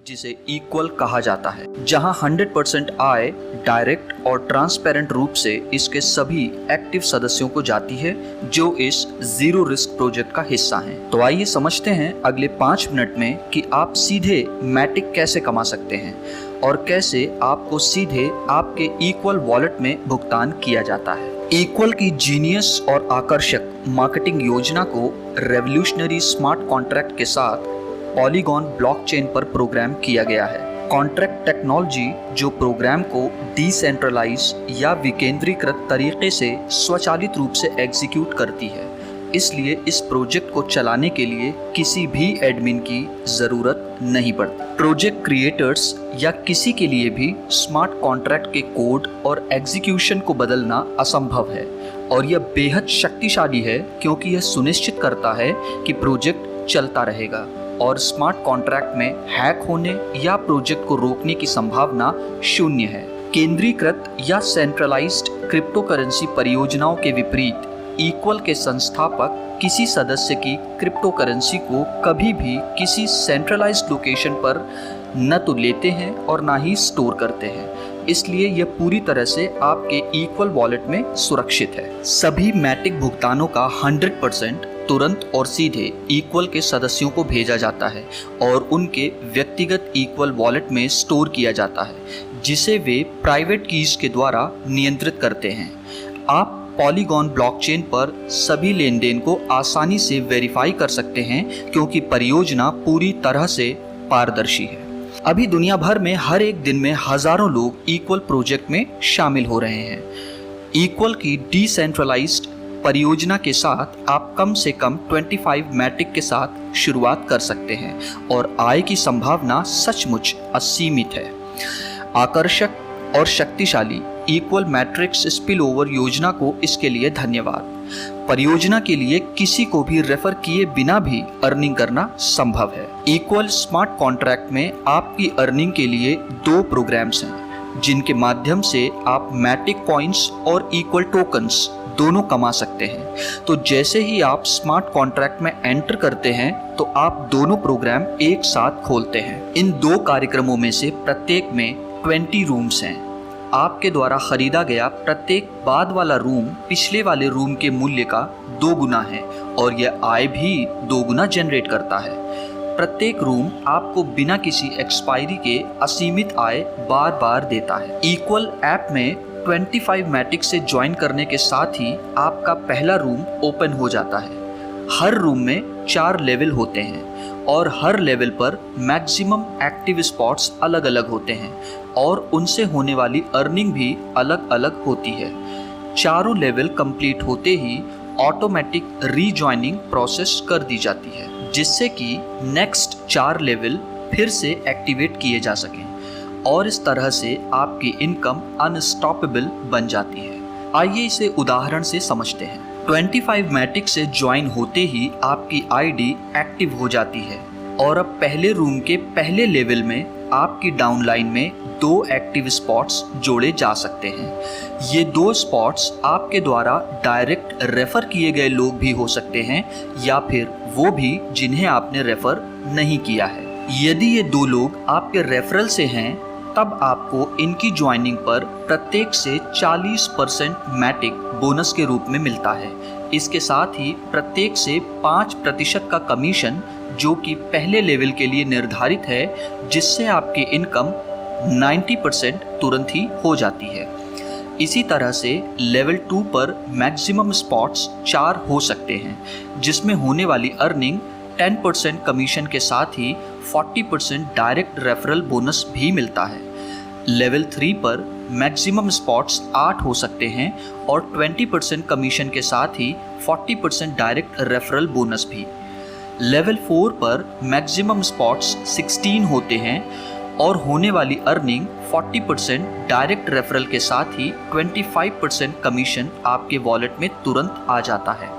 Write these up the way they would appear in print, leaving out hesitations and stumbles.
जिसे इक्वल कहा जाता है, जहां 100% आय डायरेक्ट और ट्रांसपेरेंट रूप से इसके सभी एक्टिव सदस्यों को जाती है जो इस जीरो रिस्क प्रोजेक्ट का हिस्सा हैं। तो आइए समझते हैं अगले 5 मिनट में कि आप सीधे मैटिक कैसे कमा सकते हैं और कैसे आपको सीधे आपके इक्वल वॉलेट में भुगतान किया जाता है। इक्वल की जीनियस और आकर्षक मार्केटिंग योजना को रेवोल्यूशनरी स्मार्ट कॉन्ट्रैक्ट के साथ पॉलीगॉन ब्लॉकचेन पर प्रोग्राम किया गया है। कॉन्ट्रैक्ट टेक्नोलॉजी जो प्रोग्राम को डिसेंट्रलाइज या विकेंद्रीकृत तरीके से स्वचालित रूप से एग्जीक्यूट करती है, इसलिए इस प्रोजेक्ट को चलाने के लिए किसी भी एडमिन की ज़रूरत नहीं पड़ती। प्रोजेक्ट क्रिएटर्स या किसी के लिए भी स्मार्ट कॉन्ट्रैक्ट के कोड और एग्जीक्यूशन को बदलना असंभव है और यह बेहद शक्तिशाली है क्योंकि यह सुनिश्चित करता है कि प्रोजेक्ट चलता रहेगा और स्मार्ट कॉन्ट्रैक्ट में हैक होने या प्रोजेक्ट को रोकने की संभावना शून्य है। केंद्रीकृत या सेंट्रलाइज्ड क्रिप्टोकरेंसी परियोजनाओं के विपरीत इक्वल के संस्थापक किसी सदस्य की क्रिप्टोकरेंसी को कभी भी किसी सेंट्रलाइज्ड लोकेशन पर न तो लेते हैं और ना ही स्टोर करते हैं, इसलिए यह पूरी तरह से आपके इक्वल वॉलेट में सुरक्षित है। सभी मैटिक भुगतानों का 100% तुरंत और सीधे इक्वल के सदस्यों को भेजा जाता है और उनके व्यक्तिगत इक्वल वॉलेट में स्टोर किया जाता है, जिसे वे प्राइवेट कीज के द्वारा नियंत्रित करते हैं। आप पॉलीगॉन ब्लॉकचेन पर सभी लेन देन को आसानी से वेरीफाई कर सकते हैं क्योंकि परियोजना पूरी तरह से पारदर्शी है। अभी दुनिया भर में हर एक दिन में हजारों लोग इक्वल प्रोजेक्ट में शामिल हो रहे हैं। इक्वल की डिसेंट्रलाइज्ड परियोजना के साथ आप कम से कम 25 मैटिक के साथ शुरुआत कर सकते हैं और आय की संभावना सचमुच असीमित है। आकर्षक और शक्तिशाली इक्वल मैट्रिक्स स्पिलओवर योजना को इसके लिए धन्यवाद। परियोजना के लिए किसी को भी रेफर किए बिना भी अर्निंग करना संभव है। इक्वल स्मार्ट कॉन्ट्रैक्ट में आपकी अर्निंग के लिए 2 प्रोग्राम्स हैं जिनके माध्यम से आप मैटिक पॉइंट्स और इक्वल टोकन्स दोनों कमा सकते हैं। तो जैसे ही आप स्मार्ट कॉन्ट्रैक्ट में एंटर करते हैं तो आप दोनों प्रोग्राम एक साथ खोलते हैं। इन 2 कार्यक्रमों में से प्रत्येक में 20 रूम्स हैं। आपके द्वारा खरीदा गया प्रत्येक बाद वाला रूम पिछले वाले रूम के मूल्य का 2 गुना है और यह आय भी 2 गुना जनरेट करता है। प्रत्येक रूम आपको बिना किसी एक्सपायरी के असीमित आय बार बार देता है। इक्वल ऐप में 25 मैटिक से ज्वाइन करने के साथ ही आपका पहला रूम ओपन हो जाता है। हर रूम में 4 लेवल होते हैं और हर लेवल पर मैक्सिमम एक्टिव स्पॉट्स अलग अलग होते हैं और उनसे होने वाली अर्निंग भी अलग अलग होती है। चारों लेवल कंप्लीट होते ही ऑटोमेटिक रीजॉइनिंग प्रोसेस कर दी जाती है, जिससे कि नेक्स्ट 4 लेवल फिर से एक्टिवेट किए जा सकें और इस तरह से आपकी इनकम अनस्टॉपेबल बन जाती है। आइए इसे उदाहरण से समझते हैं। 25 मैटिक से ज्वाइन होते ही आपकी आईडी एक्टिव हो जाती है और अब पहले रूम के पहले लेवल में आपकी डाउनलाइन में 2 एक्टिव स्पॉट्स जोड़े जा सकते हैं। ये 2 स्पॉट्स आपके द्वारा डायरेक्ट रेफर किए गए लोग भी हो सकते हैं या फिर वो भी जिन्हें आपने रेफर नहीं किया है। यदि ये 2 लोग आपके रेफरल से हैं तब आपको इनकी ज्वाइनिंग पर प्रत्येक से 40% मैटिक बोनस के रूप में मिलता है। इसके साथ ही प्रत्येक से 5% का कमीशन जो कि पहले लेवल के लिए निर्धारित है, जिससे आपकी इनकम 90% तुरंत ही हो जाती है। इसी तरह से लेवल 2 पर मैक्सिमम स्पॉट्स 4 हो सकते हैं, जिसमें होने वाली अर्निंग 10% कमीशन के साथ ही 40% डायरेक्ट रेफरल बोनस भी मिलता है। लेवल 3 पर मैक्सिमम स्पॉट्स 8 हो सकते हैं और 20% कमीशन के साथ ही 40% डायरेक्ट रेफरल बोनस भी। लेवल 4 पर मैक्सिमम स्पॉट्स 16 होते हैं और होने वाली अर्निंग 40% डायरेक्ट रेफरल के साथ ही 25% कमीशन आपके वॉलेट में तुरंत आ जाता है।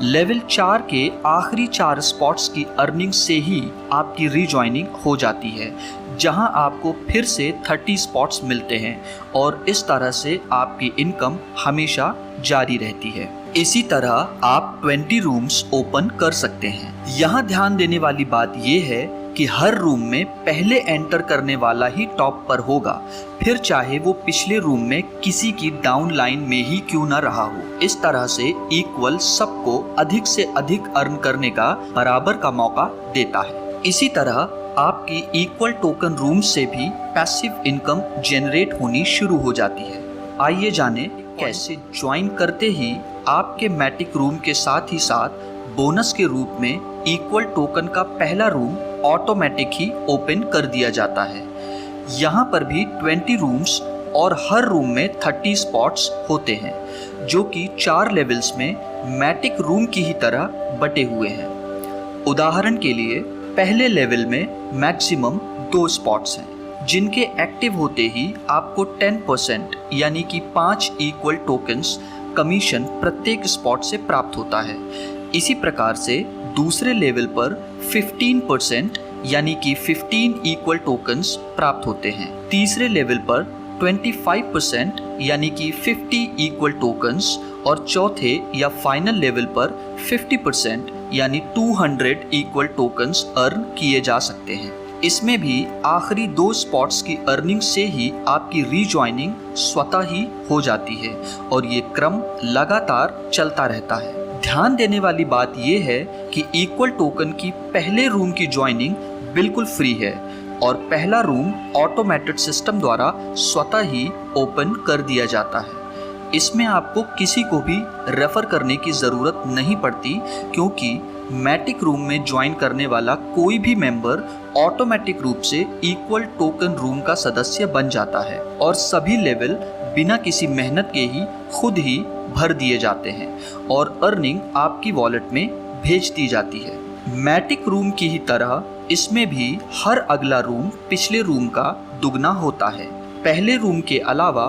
लेवल 4 के आखिरी 4 स्पॉट्स की अर्निंग से ही आपकी रीजॉइनिंग हो जाती है, जहां आपको फिर से 30 स्पॉट्स मिलते हैं और इस तरह से आपकी इनकम हमेशा जारी रहती है। इसी तरह आप 20 रूम्स ओपन कर सकते हैं। यहाँ ध्यान देने वाली बात यह है कि हर रूम में पहले एंटर करने वाला ही टॉप पर होगा, फिर चाहे वो पिछले रूम में किसी की डाउन लाइन में ही क्यों ना रहा हो। इस तरह से इक्वल सबको अधिक से अधिक अर्न करने का बराबर का मौका देता है। इसी तरह आपकी इक्वल टोकन रूम से भी पैसिव इनकम जनरेट होनी शुरू हो जाती है। आइए जाने कैसे। ज्वाइन करते ही आपके मैटिक रूम के साथ ही साथ बोनस के रूप में इक्वल टोकन का पहला रूम ऑटोमेटिक ही ओपन कर दिया जाता है। यहाँ पर भी 20 रूम्स और हर रूम में 30 स्पॉट्स होते हैं, जो कि 4 लेवल्स में मैटिक रूम की ही तरह बटे हुए हैं। उदाहरण के लिए पहले लेवल में मैक्सिमम 2 स्पॉट्स हैं, जिनके एक्टिव होते ही आपको 10% यानी कि 5 इक्वल टोकन्स कमीशन प्रत्येक स्पॉट से प्राप्त होता है। इसी प्रकार से दूसरे लेवल पर 15% यानी कि 15 इक्वल टोकन्स प्राप्त होते हैं। तीसरे लेवल पर 25% यानी कि 50 इक्वल टोकन्स और चौथे या फाइनल लेवल पर 50% यानी 200 इक्वल टोकन्स अर्न किए जा सकते हैं। इसमें भी आखिरी 2 स्पॉट्स की अर्निंग से ही आपकी रीजॉइनिंग स्वतः ही हो जाती है और ये क्रम लगातार चलता रहता है। ध्यान देने वाली बात यह है कि इक्वल टोकन की पहले रूम की ज्वाइनिंग बिल्कुल फ्री है और पहला रूम ऑटोमेटेड सिस्टम द्वारा स्वतः ही ओपन कर दिया जाता है। इसमें आपको किसी को भी रेफर करने की ज़रूरत नहीं पड़ती, क्योंकि मैटिक रूम में ज्वाइन करने वाला कोई भी मेंबर ऑटोमेटिक रूप से इक्वल टोकन रूम का सदस्य बन जाता है और सभी लेवल बिना किसी मेहनत के ही खुद ही भर दिए जाते हैं और अर्निंग आपकी वॉलेट में भेज दी जाती है। मैटिक रूम की ही तरह इसमें भी हर अगला रूम पिछले रूम का दुगना होता है। पहले रूम के अलावा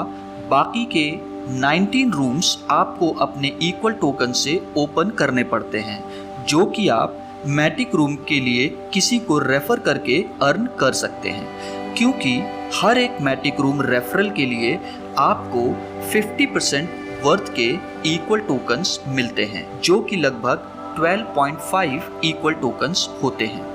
बाकी के 19 रूम्स आपको अपने इक्वल टोकन से ओपन करने पड़ते हैं, जो कि आप मैटिक रूम के लिए किसी को रेफर करके अर्न कर सकते हैं, क्योंकि हर एक मैटिक रूम रेफरल के लिए आपको 50% वर्थ के इक्वल टोकन्स मिलते हैं, जो कि लगभग 12.5 इक्वल टोकन्स होते हैं।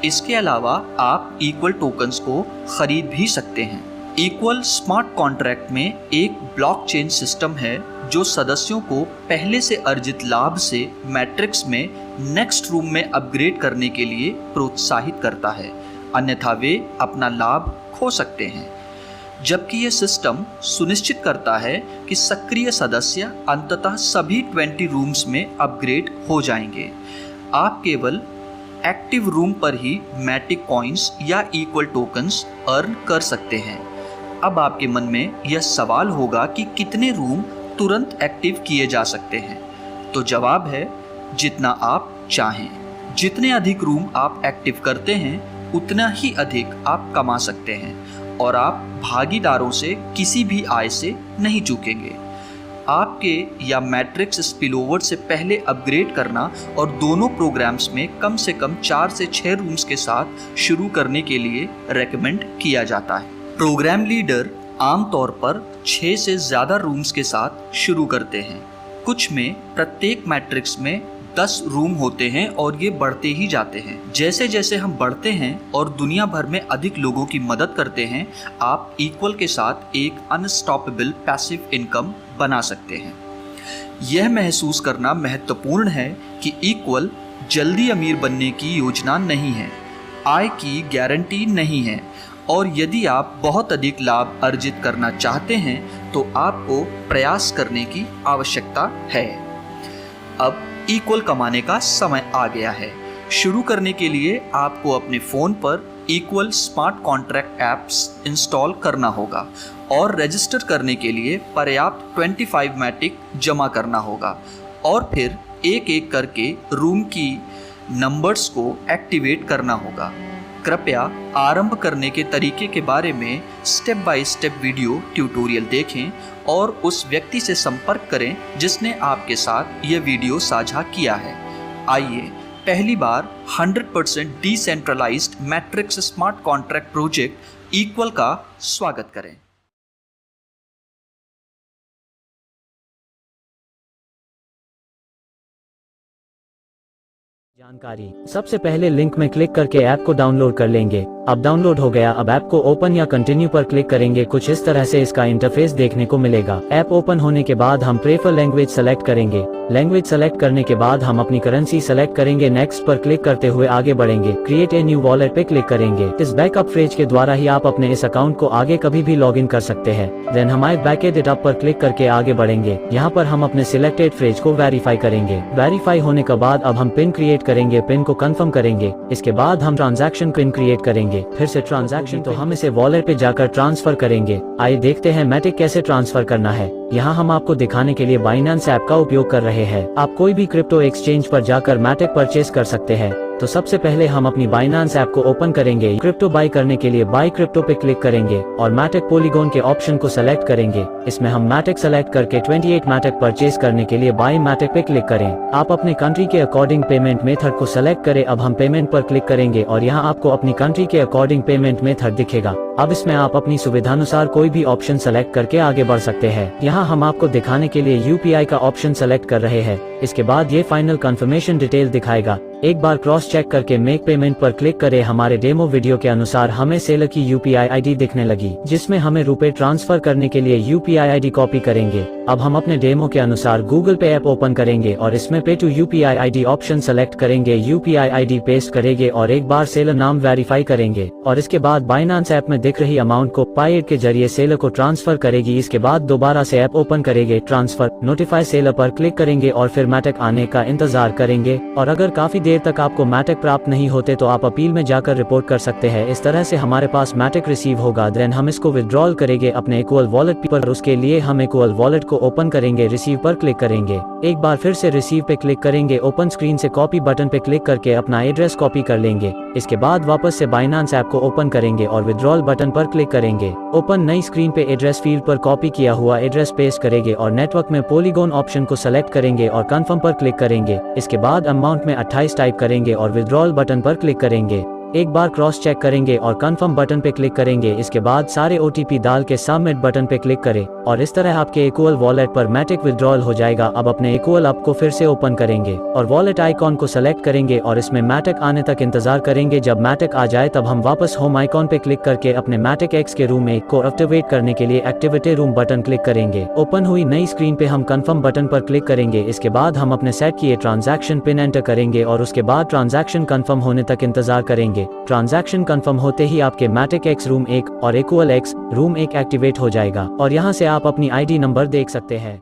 इसके अलावा आप इक्वल टोकन्स को खरीद भी सकते हैं। इक्वल स्मार्ट कॉन्ट्रैक्ट में एक ब्लॉकचेन सिस्टम है जो सदस्यों को पहले से अर्जित लाभ से मैट्रिक्स में नेक्स्ट रूम में अपग्रेड करने के लिए प्रोत्साहित करता है, अन्यथा वे अपना लाभ खो सकते हैं। जबकि यह सिस्टम सुनिश्चित करता है कि सक्रिय सदस्य अंततः सभी 20 रूम्स में अपग्रेड हो जाएंगे। आप केवल एक्टिव रूम पर ही मैटिक कॉइन्स या इक्वल टोकन्स अर्न कर सकते हैं। अब आपके मन में यह सवाल होगा कि कितने रूम तुरंत एक्टिव किए जा सकते हैं, तो जवाब है जितना आप चाहें। जितने अधिक रूम आप एक्टिव करते हैं उतना ही अधिक आप कमा सकते हैं और आप भागीदारों से किसी भी आय से नहीं चूकेंगे। आपके या मैट्रिक्स स्पिलओवर से पहले अपग्रेड करना और दोनों प्रोग्राम्स में कम से कम 4 से 6 रूम्स के साथ शुरू करने के लिए रेकमेंड किया जाता है। प्रोग्राम लीडर आमतौर पर 6 से ज़्यादा रूम्स के साथ शुरू करते हैं। कुछ में प्रत्येक मैट्रिक्स में 10 रूम होते हैं और ये बढ़ते ही जाते हैं। जैसे जैसे हम बढ़ते हैं और दुनिया भर में अधिक लोगों की मदद करते हैं, आप इक्वल के साथ एक अनस्टॉपेबल पैसिव इनकम बना सकते हैं। यह महसूस करना महत्वपूर्ण है कि इक्वल जल्दी अमीर बनने की योजना नहीं है, आय की गारंटी नहीं है, और यदि आप बहुत अधिक लाभ अर्जित करना चाहते हैं तो आपको प्रयास करने की आवश्यकता है। अब इक्वल कमाने का समय आ गया है। शुरू करने के लिए आपको अपने फ़ोन पर equal smart contract apps install करना होगा और रजिस्टर करने के लिए पर्याप्त 25 मैटिक जमा करना होगा और फिर एक एक करके रूम की नंबर्स को एक्टिवेट करना होगा। कृपया आरंभ करने के तरीके के बारे में step by step video tutorial देखें और उस व्यक्ति से संपर्क करें जिसने आपके साथ यह वीडियो साझा किया है। आइए पहली बार 100% decentralised matrix smart contract project Equal का स्वागत करें। जानकारी। सबसे पहले लिंक में क्लिक करके ऐप को डाउनलोड कर लेंगे। अब डाउनलोड हो गया, अब ऐप को ओपन या कंटिन्यू पर क्लिक करेंगे। कुछ इस तरह से इसका इंटरफेस देखने को मिलेगा। ऐप ओपन होने के बाद हम प्रेफर लैंग्वेज सेलेक्ट करेंगे। लैंग्वेज सेलेक्ट करने के बाद हम अपनी करेंसी सेलेक्ट करेंगे। नेक्स्ट पर क्लिक करते हुए आगे बढ़ेंगे। क्रिएट ए न्यू वॉलेट पे क्लिक करेंगे। इस बैकअप फ्रेज के द्वारा ही आप अपने इस अकाउंट को आगे कभी भी लॉग इन कर सकते हैं। देन हमारे बैकएंड इट पर क्लिक करके आगे बढ़ेंगे। यहाँ पर हम अपने सिलेक्टेड फ्रेज को वेरीफाई करेंगे। वेरीफाई होने के बाद अब हम पिन क्रिएट करेंगे। पिन को कंफर्म करेंगे। इसके बाद हम ट्रांजैक्शन पिन क्रिएट करेंगे। फिर से ट्रांजैक्शन तो हम इसे वॉलेट पे जाकर ट्रांसफर करेंगे। आइए देखते हैं मैटिक कैसे ट्रांसफर करना है। यहाँ हम आपको दिखाने के लिए बाइनेंस ऐप का उपयोग कर रहे हैं। आप कोई भी क्रिप्टो एक्सचेंज पर जाकर मैटिक परचेस कर सकते हैं। तो सबसे पहले हम अपनी बाइनेंस ऐप को ओपन करेंगे। क्रिप्टो बाय करने के लिए बाय क्रिप्टो पे क्लिक करेंगे और मैटिक पॉलीगॉन के ऑप्शन को सेलेक्ट करेंगे। इसमें हम मैटिक सेलेक्ट करके 28 मैटिक परचेस करने के लिए बाय मैटिक पे क्लिक करें। आप अपनी कंट्री के अकॉर्डिंग पेमेंट मेथड को सेलेक्ट करें। अब हम पेमेंट पर क्लिक करेंगे और यहाँ आपको अपनी कंट्री के अकॉर्डिंग पेमेंट मेथड दिखेगा। अब इसमें आप अपनी सुविधानुसार कोई भी ऑप्शन सेलेक्ट करके आगे बढ़ सकते हैं। यहाँ हम आपको दिखाने के लिए UPI का ऑप्शन सेलेक्ट कर रहे हैं। इसके बाद ये फाइनल कंफर्मेशन डिटेल दिखाएगा। एक बार क्रॉस चेक करके मेक पेमेंट पर क्लिक करें। हमारे डेमो वीडियो के अनुसार हमें सेलर की UPI ID दिखने लगी, जिसमें हमें रुपए ट्रांसफर करने के लिए UPI ID कॉपी करेंगे। अब हम अपने डेमो के अनुसार गूगल पे ऐप ओपन करेंगे और इसमें pay to UPI ID option select करेंगे। UPI ID पेस्ट करेंगे और एक बार सेलर नाम वेरीफाई करेंगे और इसके बाद बाइनेंस ऐप में दिख रही अमाउंट को पाएड के जरिए सेलर को ट्रांसफर करेगी। इसके बाद दोबारा से ऐप ओपन करेंगे, ट्रांसफर नोटिफाई सेलर पर क्लिक करेंगे और फिर मैटिक आने का इंतजार करेंगे। और अगर काफी देर तक आपको मैटिक प्राप्त नहीं होते तो आप अपील में जाकर रिपोर्ट कर सकते हैं। इस तरह से हमारे पास मैटिक रिसीव होगा। देन हम इसको विड्रॉल करेंगे अपने इक्वल वॉलेट पर। उसके लिए हम इक्वल वॉलेट को ओपन करेंगे, रिसीव पर क्लिक करेंगे। एक बार फिर से रिसीव पे क्लिक करेंगे। ओपन स्क्रीन से कॉपी बटन पे क्लिक करके अपना एड्रेस कॉपी कर लेंगे। इसके बाद वापस से बाइनेंस ऐप को ओपन करेंगे और विड्रॉल बटन पर क्लिक करेंगे। ओपन नई स्क्रीन पे एड्रेस फील्ड पर कॉपी किया हुआ एड्रेस पेस्ट करेंगे और नेटवर्क में पॉलीगॉन ऑप्शन को सेलेक्ट करेंगे और कंफर्म पर क्लिक करेंगे। इसके बाद अमाउंट में 28 टाइप करेंगे और विड्रॉल बटन पर क्लिक करेंगे। एक बार क्रॉस चेक करेंगे और कंफर्म बटन पे क्लिक करेंगे। इसके बाद सारे OTP डाल के सबमिट बटन पे क्लिक करें और इस तरह आपके इक्वल वॉलेट पर मैटिक विड्रॉल हो जाएगा। अब अपने इक्वल ऐप को फिर से ओपन करेंगे और वॉलेट आइकॉन को सेलेक्ट करेंगे और इसमें मैटिक आने तक इंतजार करेंगे। जब मैटिक आ जाए तब हम वापस होम आइकॉन पे क्लिक करके अपने मैटिक X के रूम 1 को एक्टिवेट करने के लिए एक्टिविटी रूम बटन क्लिक करेंगे। ओपन हुई नई स्क्रीन पे हम कंफर्म बटन पर क्लिक करेंगे। इसके बाद हम अपने सेट किए ट्रांजैक्शन पिन एंटर करेंगे और उसके बाद ट्रांजैक्शन कंफर्म होने तक इंतजार करेंगे। ट्रांजैक्शन कंफर्म होते ही आपके मैटिक X रूम 1 और इक्वल X रूम 1 एक्टिवेट हो जाएगा और यहाँ से आप अपनी ID नंबर देख सकते हैं।